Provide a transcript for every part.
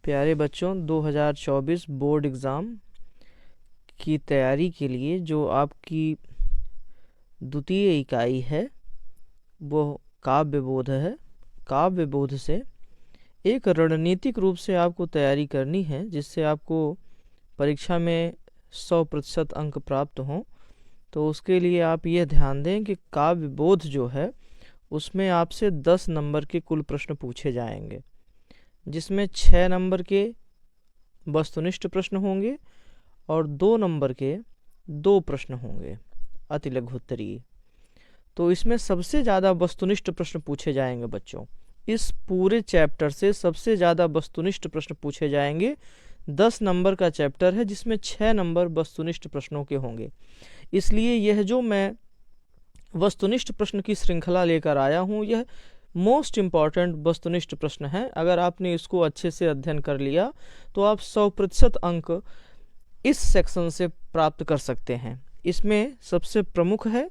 प्यारे बच्चों, 2024 board exam की तैयारी के लिए जो आपकी द्वितीय इकाई है वो काव्य बोध है। काव्य बोध से एक रणनीतिक रूप से आपको तैयारी करनी है जिससे आपको परीक्षा में 100% अंक प्राप्त हों। तो उसके लिए आप ये ध्यान दें कि काव्य बोध जो है उसमें आपसे 10 नंबर के कुल प्रश्न पूछे जाएंगे, जिसमें 6 नंबर के वस्तुनिष्ठ प्रश्न होंगे और 2 नंबर के 2 प्रश्न होंगे अति लघुत्तरीय। तो इसमें सबसे ज़्यादा वस्तुनिष्ठ प्रश्न पूछे जाएंगे बच्चों। इस पूरे चैप्टर से सबसे ज़्यादा वस्तुनिष्ठ प्रश्न पूछे जाएंगे। 10 नंबर का चैप्टर है जिसमें 6 नंबर वस्तुनिष्ठ प्रश्नों के होंगे। इसलिए यह जो मैं वस्तुनिष्ठ प्रश्न की श्रृंखला लेकर आया हूँ, यह मोस्ट इम्पॉर्टेंट वस्तुनिष्ठ प्रश्न है। अगर आपने इसको अच्छे से अध्ययन कर लिया तो आप 100% अंक इस सेक्शन से प्राप्त कर सकते हैं। इसमें सबसे प्रमुख है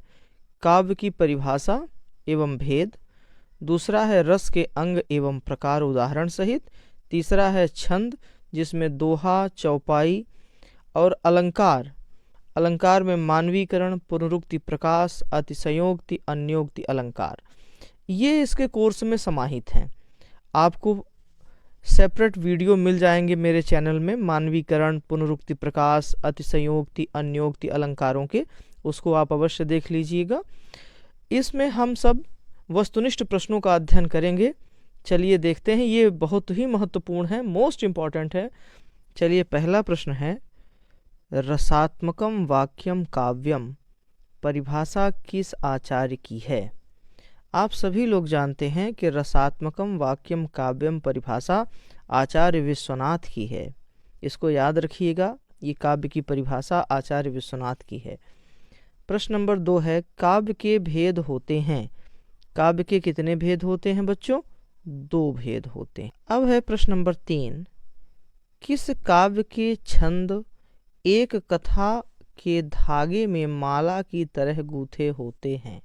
काव्य की परिभाषा एवं भेद, दूसरा है रस के अंग एवं प्रकार उदाहरण सहित, तीसरा है छंद जिसमें दोहा, चौपाई और अलंकार। अलंकार में मानवीकरण, पुनरुक्ति, प्रकाश, अतिशयोक्ति, अन्योक्ति, अलंकार, ये इसके कोर्स में समाहित हैं। आपको सेपरेट वीडियो मिल जाएंगे मेरे चैनल में मानवीकरण, पुनरुक्ति, प्रकाश, अतिशयोक्ति, अन्योक्ति, अलंकारों के, उसको आप अवश्य देख लीजिएगा। इसमें हम सब वस्तुनिष्ठ प्रश्नों का अध्ययन करेंगे। चलिए देखते हैं, ये बहुत ही महत्वपूर्ण है, मोस्ट इम्पॉर्टेंट है। चलिए पहला प्रश्न है, रसात्मकम वाक्यम काव्यम परिभाषा किस आचार्य की है? आप सभी लोग जानते हैं कि रसात्मकम वाक्यम काव्यम परिभाषा आचार्य विश्वनाथ की है। इसको याद रखिएगा, ये काव्य की परिभाषा आचार्य विश्वनाथ की है। प्रश्न नंबर 2 है, काव्य के भेद होते हैं। काव्य के कितने भेद होते हैं बच्चों? 2 भेद होते हैं। अब है प्रश्न नंबर 3, किस काव्य के छंद एक कथा के धागे में माला की तरह गूंथे होते हैं?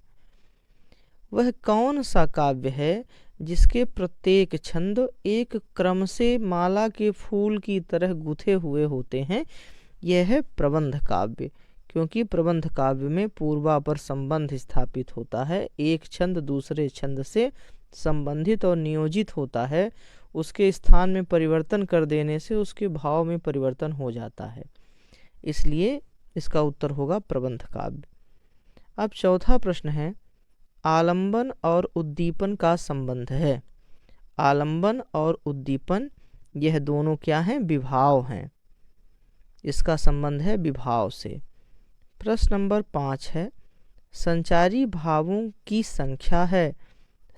वह कौन सा काव्य है जिसके प्रत्येक छंद एक क्रम से माला के फूल की तरह गूंथे हुए होते हैं? यह है प्रबंध काव्य, क्योंकि प्रबंध काव्य में पूर्वापर संबंध स्थापित होता है। एक छंद दूसरे छंद से संबंधित और नियोजित होता है, उसके स्थान में परिवर्तन कर देने से उसके भाव में परिवर्तन हो जाता है, इसलिए इसका उत्तर होगा प्रबंध काव्य। अब चौथा प्रश्न है, आलंबन और उद्दीपन का संबंध है। आलंबन और उद्दीपन यह दोनों क्या हैं? विभाव हैं। इसका संबंध है विभाव से। प्रश्न नंबर 5 है, संचारी भावों की संख्या है।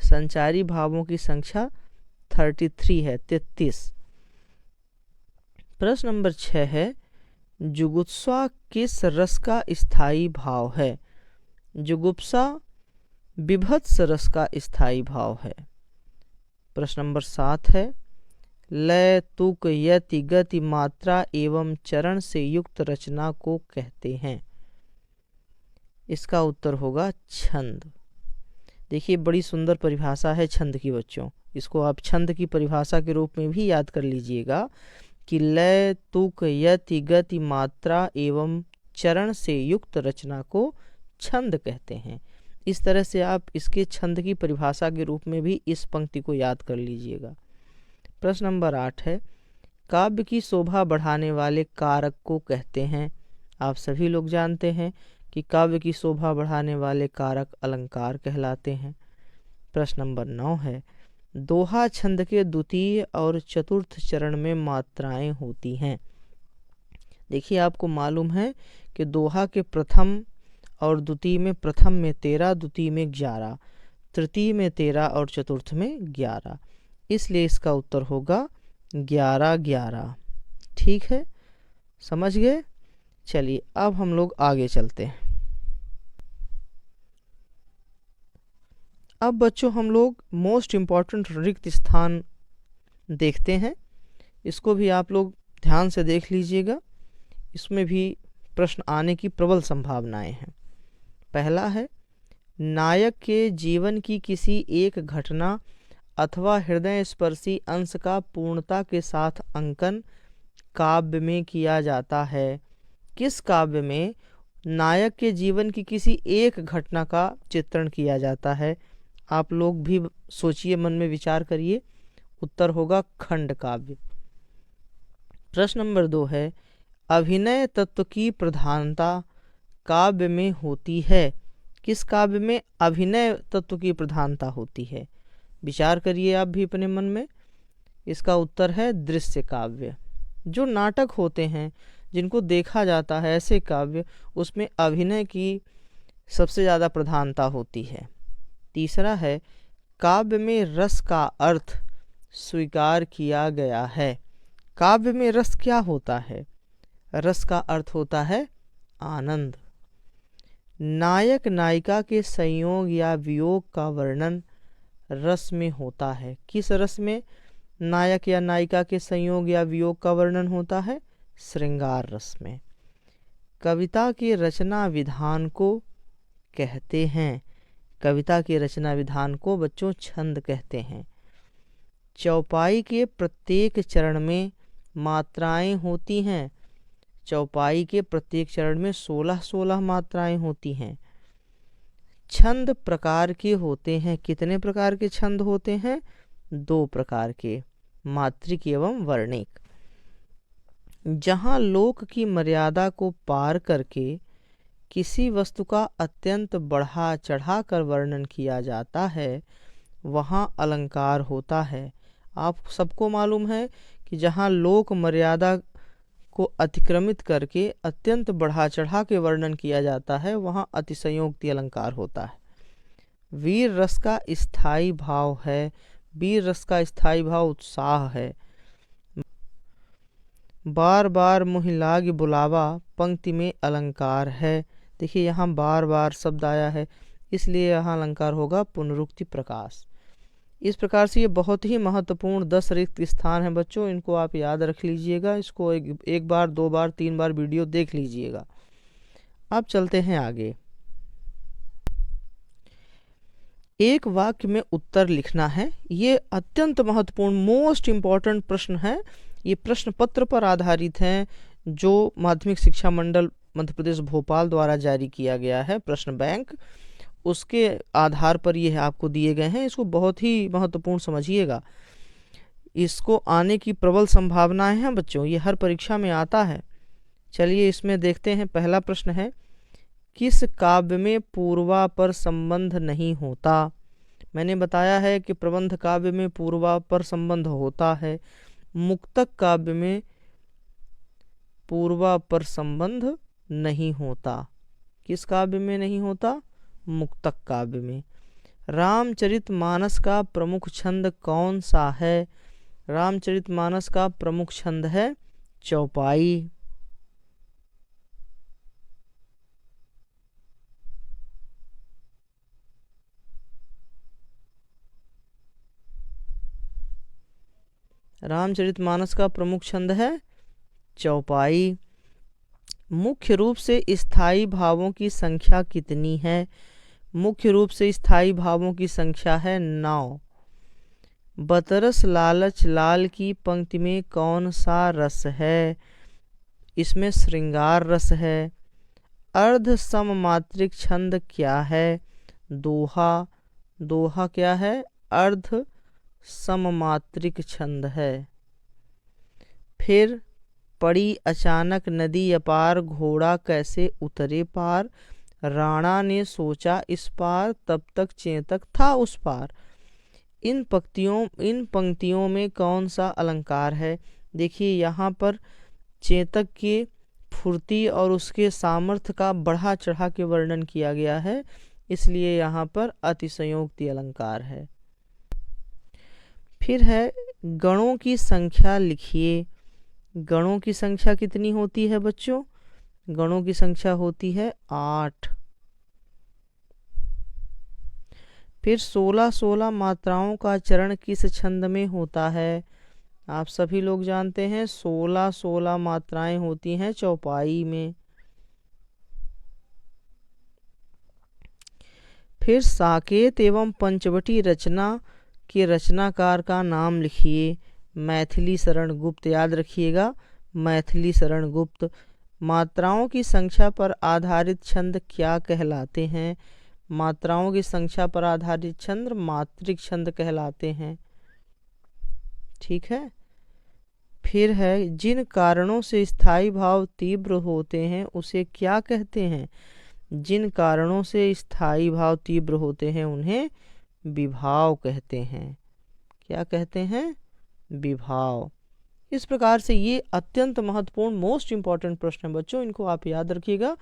संचारी भावों की संख्या 33 है, 33। प्रश्न नंबर 6 है, जुगुप्सा किस रस का स्थायी भाव है? जुगुप्सा विभत्स रस का स्थायी भाव है। प्रश्न नंबर 7 है, लय, तुक, यति, गति, मात्रा एवं चरण से युक्त रचना को कहते हैं? इसका उत्तर होगा छंद। देखिए बड़ी सुंदर परिभाषा है छंद की बच्चों, इसको आप छंद की परिभाषा के रूप में भी याद कर लीजिएगा कि लय, तुक, यति, गति, मात्रा एवं चरण से युक्त रचना को छंद कहते हैं। इस तरह से आप इसके छंद की परिभाषा के रूप में भी इस पंक्ति को याद कर लीजिएगा। प्रश्न नंबर 8 है, काव्य की शोभा बढ़ाने वाले कारक को कहते हैं? आप सभी लोग जानते हैं कि काव्य की शोभा बढ़ाने वाले कारक अलंकार कहलाते हैं। प्रश्न नंबर 9 है, दोहा छंद के द्वितीय और चतुर्थ चरण में मात्राएं होती हैं। देखिए आपको मालूम है कि दोहा के प्रथम और द्वितीय में, प्रथम में 13, द्वितीय में 11, तृतीय में 13 और चतुर्थ में 11, इसलिए इसका उत्तर होगा 11, 11। ठीक है, समझ गए? चलिए अब हम लोग आगे चलते हैं। अब बच्चों हम लोग मोस्ट इम्पॉर्टेंट रिक्त स्थान देखते हैं, इसको भी आप लोग ध्यान से देख लीजिएगा। इसमें भी प्रश्न आने की प्रबल संभावनाएं हैं। पहला है, नायक के जीवन की किसी एक घटना अथवा हृदय स्पर्शी अंश का पूर्णता के साथ अंकन काव्य में किया जाता है। किस काव्य में नायक के जीवन की किसी एक घटना का चित्रण किया जाता है? आप लोग भी सोचिए, मन में विचार करिए। उत्तर होगा खंड काव्य। प्रश्न नंबर 2 है, अभिनय तत्व की प्रधानता काव्य में होती है। किस काव्य में अभिनय तत्व की प्रधानता होती है? विचार करिए आप भी अपने मन में। इसका उत्तर है दृश्य काव्य। जो नाटक होते हैं, जिनको देखा जाता है, ऐसे काव्य, उसमें अभिनय की सबसे ज़्यादा प्रधानता होती है। तीसरा है, काव्य में रस का अर्थ स्वीकार किया गया है। काव्य में रस क्या होता है? रस का अर्थ होता है आनंद। नायक नायिका के संयोग या वियोग का वर्णन रस में होता है। किस रस में नायक या नायिका के संयोग या वियोग का वर्णन होता है? श्रृंगार रस में। कविता के रचना विधान को कहते हैं। कविता के रचना विधान को बच्चों छंद कहते हैं। चौपाई के प्रत्येक चरण में मात्राएं होती हैं। चौपाई के प्रत्येक चरण में 16-16 मात्राएं होती हैं। छंद प्रकार के होते हैं। कितने प्रकार के छंद होते हैं? 2 प्रकार के, मात्रिक एवं वर्णिक। जहाँ लोक की मर्यादा को पार करके किसी वस्तु का अत्यंत बढ़ा चढ़ा कर वर्णन किया जाता है, वहाँ अलंकार होता है। आप सबको मालूम है कि जहाँ लोक मर्यादा को अतिक्रमित करके अत्यंत बढ़ा चढ़ा के वर्णन किया जाता है, वहाँ अतिशयोक्ति अलंकार होता है। वीर रस का स्थायी भाव है। वीर रस का स्थायी भाव उत्साह है। बार बार मुहि लाग बुलावा पंक्ति में अलंकार है। देखिए यहाँ बार बार शब्द आया है, इसलिए यहाँ अलंकार होगा पुनरुक्ति प्रकाश। इस प्रकार से ये बहुत ही महत्वपूर्ण 10 रिक्त स्थान हैं बच्चों। इनको आप याद रख लीजिएगा। इसको एक बार, 2 बार, 3 बार वीडियो देख लीजिएगा। अब चलते हैं आगे। एक वाक्य में उत्तर लिखना है। ये अत्यंत महत्वपूर्ण, मोस्ट इम्पॉर्टेंट प्रश्न है। ये प्रश्न पत्र पर आधारित हैं, जो माध्यमिक शिक्षा मंडल मध्य प्रदेश भोपाल द्वारा जारी किया गया है, प्रश्न बैंक। उसके आधार पर ये आपको दिए गए हैं। इसको बहुत ही महत्वपूर्ण समझिएगा। इसको आने की प्रबल संभावनाएं हैं बच्चों। ये हर परीक्षा में आता है। चलिए इसमें देखते हैं। पहला प्रश्न है, किस काव्य में पूर्वापर संबंध नहीं होता? मैंने बताया है कि प्रबंध काव्य में पूर्वापर संबंध होता है। मुक्तक काव्य में पूर्वापर संबंध नहीं होता। किस काव्य में नहीं होता? मुक्तक काव्य में। रामचरितमानस का प्रमुख छंद कौन सा है? रामचरितमानस का प्रमुख छंद है चौपाई। रामचरितमानस का प्रमुख छंद है चौपाई। मुख्य रूप से स्थायी भावों की संख्या कितनी है? मुख्य रूप से स्थायी भावों की संख्या है 9। बतरस लालच लाल की पंक्ति में कौन सा रस है? इसमें श्रृंगार रस है। अर्ध सममात्रिक छंद क्या है? दोहा। दोहा क्या है? अर्ध सममात्रिक छंद है। फिर पड़ी अचानक नदी अपार, घोड़ा कैसे उतरे पार। राणा ने सोचा इस पार, तब तक चेतक था उस पार। इन पंक्तियों में कौन सा अलंकार है? देखिए यहाँ पर चेतक के फुर्ती और उसके सामर्थ्य का बढ़ा चढ़ा के वर्णन किया गया है, इसलिए यहाँ पर अतिशयोक्ति अलंकार है। फिर है गणों की संख्या लिखिए। गणों की संख्या कितनी होती है बच्चों? गणों की संख्या होती है 8। फिर 16-16 मात्राओं का चरण किस छंद में होता है? आप सभी लोग जानते हैं 16-16 मात्राएं होती हैं चौपाई में। फिर साकेत एवं पंचवटी रचना के रचनाकार का नाम लिखिए। मैथिली शरण गुप्त, याद रखिएगा, मैथिली शरण गुप्त। मात्राओं की संख्या पर आधारित छंद क्या कहलाते हैं? मात्राओं की संख्या पर आधारित छंद मात्रिक छंद कहलाते हैं। ठीक है। फिर है, जिन कारणों से स्थाई भाव तीव्र होते हैं उसे क्या कहते हैं? जिन कारणों से स्थाई भाव तीव्र होते हैं उन्हें विभाव कहते हैं। क्या कहते हैं? विभाव। इस प्रकार से ये अत्यंत महत्वपूर्ण मोस्ट इम्पॉर्टेंट प्रश्न है बच्चों, इनको आप याद रखिएगा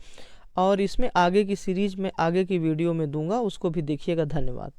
और इसमें आगे की सीरीज में आगे की वीडियो में दूंगा, उसको भी देखिएगा। धन्यवाद।